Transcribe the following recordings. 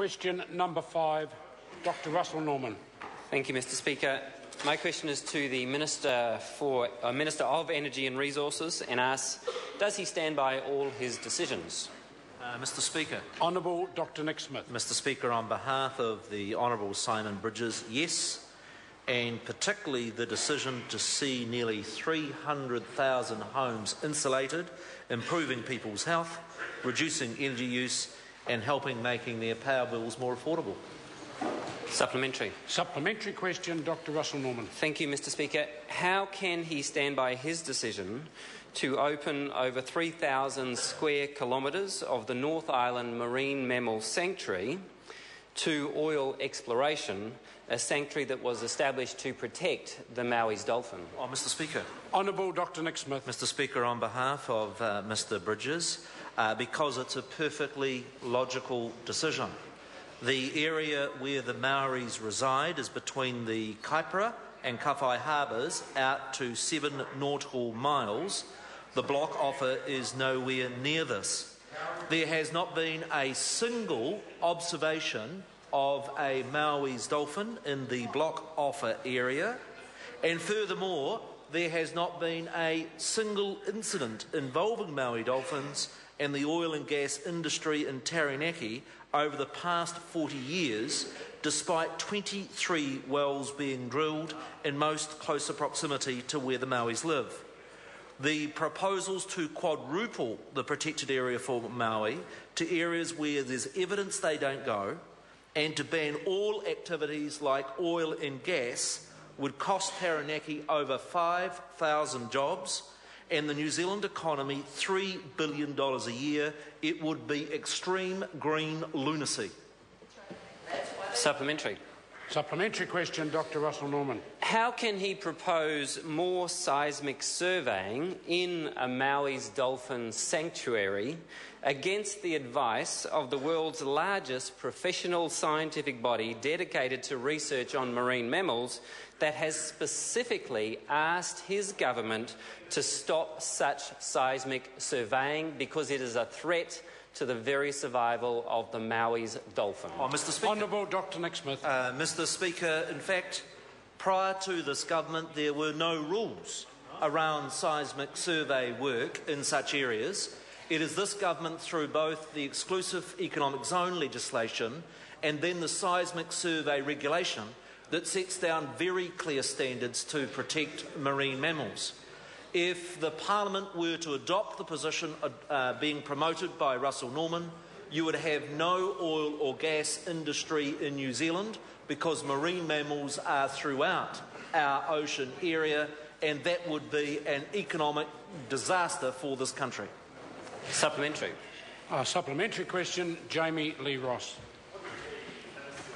Question number 5, Dr. Russell Norman. Thank you, Mr. Speaker. My question is to the Minister of Energy and Resources and asks, does he stand by all his decisions? Mr. Speaker. Honourable Dr. Nick Smith. Mr. Speaker, on behalf of the Honourable Simon Bridges, yes, and particularly the decision to see nearly 300,000 homes insulated, improving people's health, reducing energy use and helping making their power bills more affordable. Supplementary. Supplementary question, Dr. Russell Norman. Thank you, Mr. Speaker. How can he stand by his decision to open over 3,000 square kilometres of the North Island Marine Mammal Sanctuary to oil exploration, a sanctuary that was established to protect the Maui's dolphin? Mr. Speaker. Honourable Dr. Nick Smith. Mr. Speaker, on behalf of Mr. Bridges, because it's a perfectly logical decision. The area where the Maoris reside is between the Kaipara and Kawhai harbours, out to 7 nautical miles. The block offer is nowhere near this. There has not been a single observation of a Maui's dolphin in the block offer area, and furthermore, there has not been a single incident involving Maui dolphins and the oil and gas industry in Taranaki over the past 40 years, despite 23 wells being drilled in most closer proximity to where the Mauis live. The proposals to quadruple the protected area for Maui to areas where there's evidence they don't go, and to ban all activities like oil and gas would cost Taranaki over 5,000 jobs and the New Zealand economy $3 billion a year. It would be extreme green lunacy. Supplementary. Supplementary question, Dr. Russell Norman. How can he propose more seismic surveying in a Maui's dolphin sanctuary against the advice of the world's largest professional scientific body dedicated to research on marine mammals that has specifically asked his government to stop such seismic surveying because it is a threat to the very survival of the Maui's dolphin? Mr. Speaker. Honourable Dr. Nick Smith. Mr. Speaker, in fact, prior to this government there were no rules around seismic survey work in such areas. It is this government, through both the exclusive economic zone legislation and then the seismic survey regulation, that sets down very clear standards to protect marine mammals. If the Parliament were to adopt the position being promoted by Russell Norman, you would have no oil or gas industry in New Zealand because marine mammals are throughout our ocean area, and that would be an economic disaster for this country. Supplementary. Supplementary question, Jami-Lee Ross.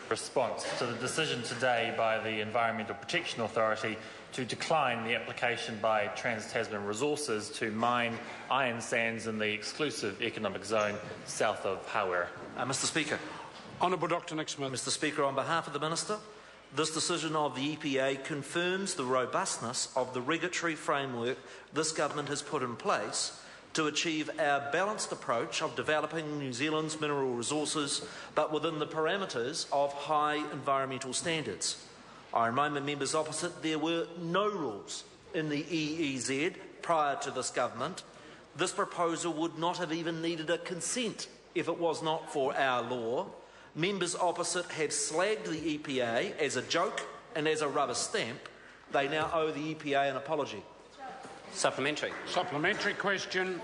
Response to the decision today by the Environmental Protection Authority to decline the application by Trans-Tasman Resources to mine iron sands in the exclusive economic zone south of Hawera. Mr. Speaker. Honourable Dr. Nick Smith. Mr. Speaker, on behalf of the Minister, this decision of the EPA confirms the robustness of the regulatory framework this government has put in place to achieve our balanced approach of developing New Zealand's mineral resources, but within the parameters of high environmental standards. I remind the members opposite there were no rules in the EEZ prior to this government. This proposal would not have even needed a consent if it was not for our law. Members opposite have slagged the EPA as a joke and as a rubber stamp. They now owe the EPA an apology. Supplementary. Supplementary question,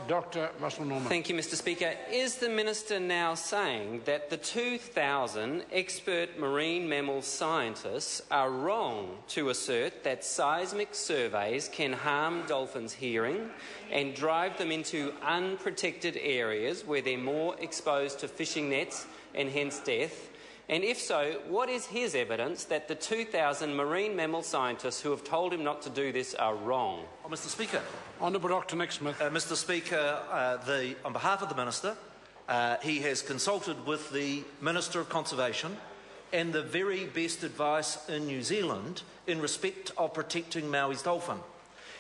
Dr. Russell Norman. Thank you, Mr. Speaker. Is the Minister now saying that the 2,000 expert marine mammal scientists are wrong to assert that seismic surveys can harm dolphins' hearing and drive them into unprotected areas where they're more exposed to fishing nets and hence death? And if so, what is his evidence that the 2,000 marine mammal scientists who have told him not to do this are wrong? Mr. Speaker. Honourable Dr. Nick Smith. Mr. Speaker, on behalf of the Minister, he has consulted with the Minister of Conservation and the very best advice in New Zealand in respect of protecting Maui's dolphin.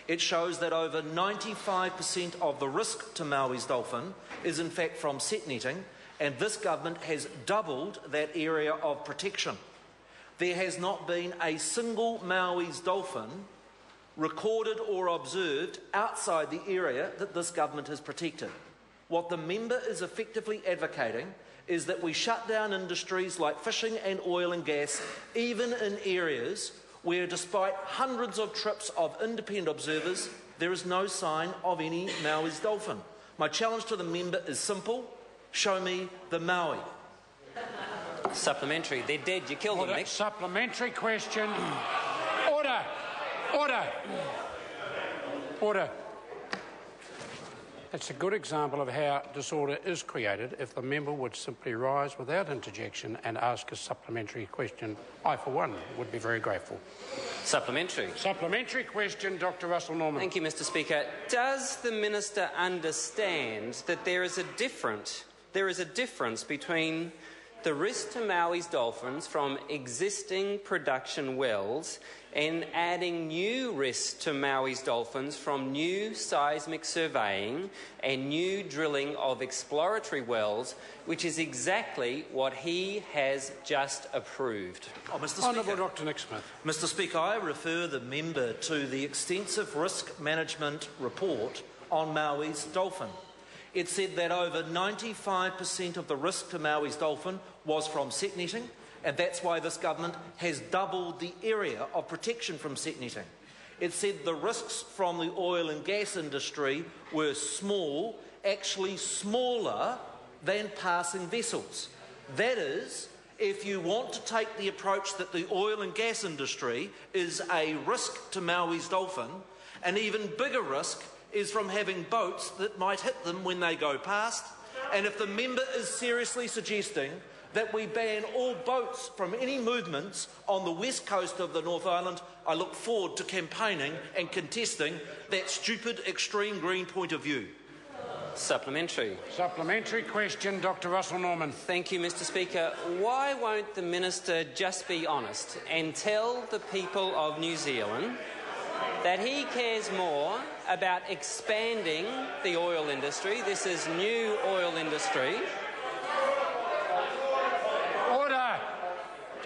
It shows that over 95% of the risk to Maui's dolphin is in fact from set netting, and this government has doubled that area of protection. There has not been a single Maui's dolphin recorded or observed outside the area that this government has protected. What the member is effectively advocating is that we shut down industries like fishing and oil and gas, even in areas where, despite hundreds of trips of independent observers, there is no sign of any Maui's dolphin. My challenge to the member is simple: show me the Maui. Supplementary. They're dead. You killed them, Nick. Supplementary question. Order. Order. Order. It's a good example of how disorder is created if the member would simply rise without interjection and ask a supplementary question. I, for one, would be very grateful. Supplementary. Supplementary question, Dr. Russell Norman. Thank you, Mr. Speaker. Does the minister understand that there is a difference between the risk to Maui's dolphins from existing production wells and adding new risks to Maui's dolphins from new seismic surveying and new drilling of exploratory wells, which is exactly what he has just approved? Mr. Honourable Speaker. Dr. Nick Smith. Mr. Speaker, I refer the member to the extensive risk management report on Maui's dolphin. It said that over 95% of the risk to Maui's dolphin was from set netting, and that's why this government has doubled the area of protection from set netting. It said the risks from the oil and gas industry were small, actually smaller than passing vessels. That is, if you want to take the approach that the oil and gas industry is a risk to Maui's dolphin, an even bigger risk is from having boats that might hit them when they go past. And if the member is seriously suggesting that we ban all boats from any movements on the west coast of the North Island, I look forward to campaigning and contesting that stupid extreme green point of view. Supplementary. Supplementary question, Dr. Russell Norman. Thank you, Mr. Speaker. Why won't the minister just be honest and tell the people of New Zealand that he cares more about expanding the oil industry? This is new oil industry. Order.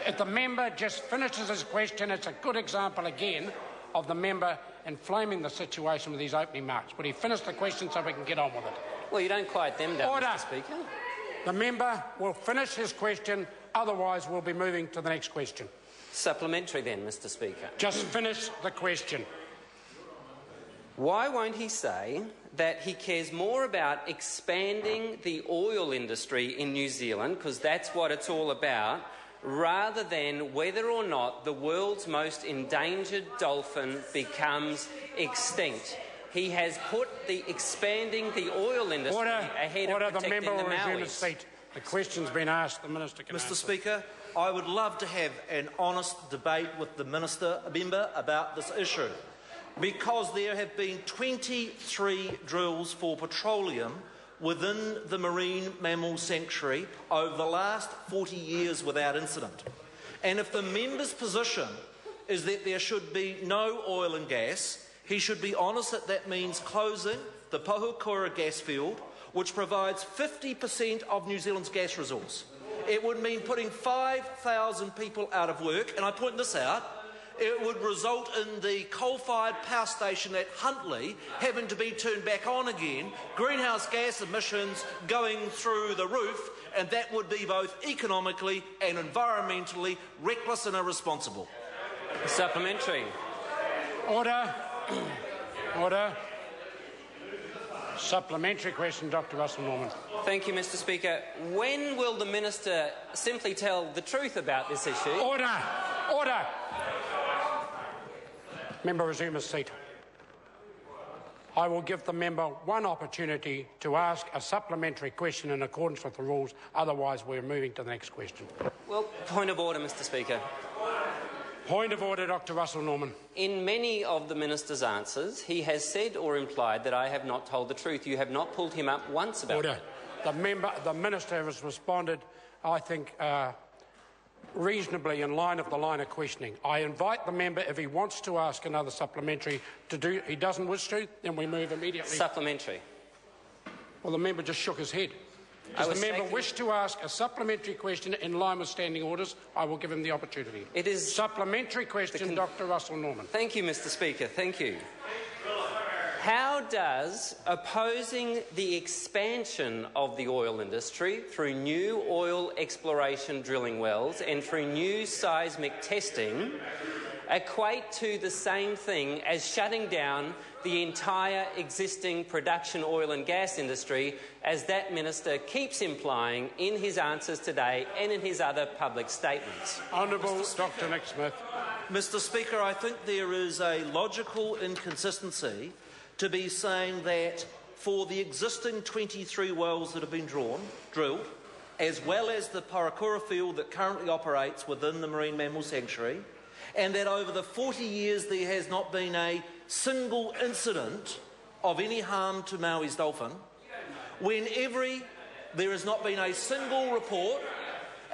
If the member just finishes his question, it's a good example again of the member inflaming the situation with his opening remarks. But he finished the question so we can get on with it. Well, you don't quiet them down, Order. Mr. Speaker. The member will finish his question, otherwise we'll be moving to the next question. Supplementary then, Mr. Speaker. Just finish the question. Why won't he say that he cares more about expanding the oil industry in New Zealand, because that's what it's all about, rather than whether or not the world's most endangered dolphin becomes extinct? He has put the expanding the oil industry ahead of protecting the member will the resume his Mauis. seat. The question's been asked. The minister can Mr. answer. Speaker, I would love to have an honest debate with the member about this issue, because there have been 23 drills for petroleum within the marine mammal sanctuary over the last 40 years without incident. And if the member's position is that there should be no oil and gas, he should be honest that that means closing the Pohukura gas field, which provides 50% of New Zealand's gas resource. It would mean putting 5,000 people out of work, and I point this out. It would result in the coal-fired power station at Huntly having to be turned back on again, greenhouse gas emissions going through the roof, and that would be both economically and environmentally reckless and irresponsible. Supplementary. Order. Order. Supplementary question, Dr. Russell Norman. Thank you, Mr. Speaker. When will the minister simply tell the truth about this issue? Order. Order. Member resume his seat. I will give the member one opportunity to ask a supplementary question in accordance with the rules. Otherwise, we're moving to the next question. Well, point of order, Mr. Speaker. Point of order, Dr. Russell Norman. In many of the minister's answers, he has said or implied that I have not told the truth. You have not pulled him up once about Order. The minister has responded, I think, reasonably in line of the line of questioning. I invite the member, if he wants to ask another supplementary, to do. He doesn't wish to, then we move immediately. Supplementary. Well, the member just shook his head. Does the member wish to ask a supplementary question in line with standing orders? I will give him the opportunity. It is supplementary question, Dr. Russell Norman. Thank you, Mr. Speaker. Thank you. How does opposing the expansion of the oil industry through new oil exploration drilling wells and through new seismic testing equate to the same thing as shutting down the entire existing production oil and gas industry, as that minister keeps implying in his answers today and in his other public statements? Honourable Dr. Nick Smith. Mr. Speaker, I think there is a logical inconsistency to be saying that for the existing 23 wells that have been drilled, as well as the Parakura field that currently operates within the Marine Mammal Sanctuary, and that over the 40 years there has not been a single incident of any harm to Maui's dolphin, there has not been a single report,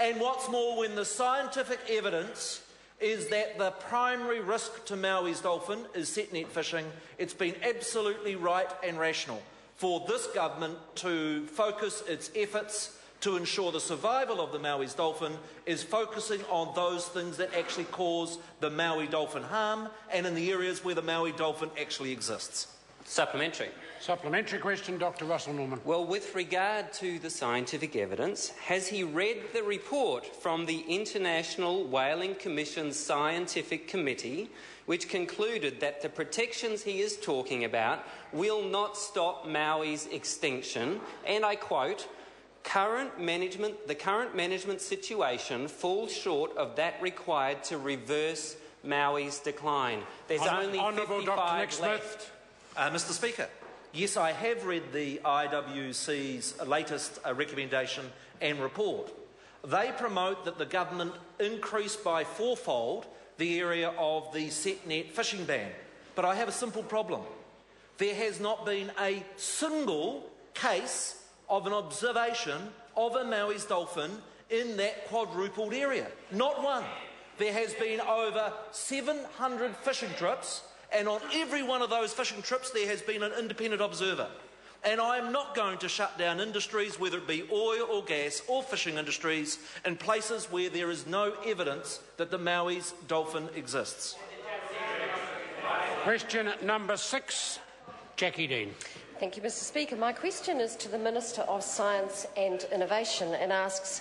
and what's more, when the scientific evidence is that the primary risk to Maui's dolphin is set net fishing, it's been absolutely right and rational for this government to focus its efforts to ensure the survival of the Maui's dolphin is focusing on those things that actually cause the Maui dolphin harm and in the areas where the Maui dolphin actually exists. Supplementary. Supplementary question, Dr. Russell Norman. Well, with regard to the scientific evidence, has he read the report from the International Whaling Commission's Scientific Committee, which concluded that the protections he is talking about will not stop Maui's extinction, and I quote, the current management situation falls short of that required to reverse Maui's decline. There's only 55 left. Mr. Speaker, yes, I have read the IWC's latest recommendation and report. They promote that the government increase by fourfold the area of the set net fishing ban. But I have a simple problem. There has not been a single case of an observation of a Maui's dolphin in that quadrupled area. Not one. There has been over 700 fishing trips, and on every one of those fishing trips there has been an independent observer. And I am not going to shut down industries, whether it be oil or gas or fishing industries, in places where there is no evidence that the Maui's dolphin exists. Question number 6, Jackie Dean. Thank you, Mr. Speaker. My question is to the Minister of Science and Innovation and asks,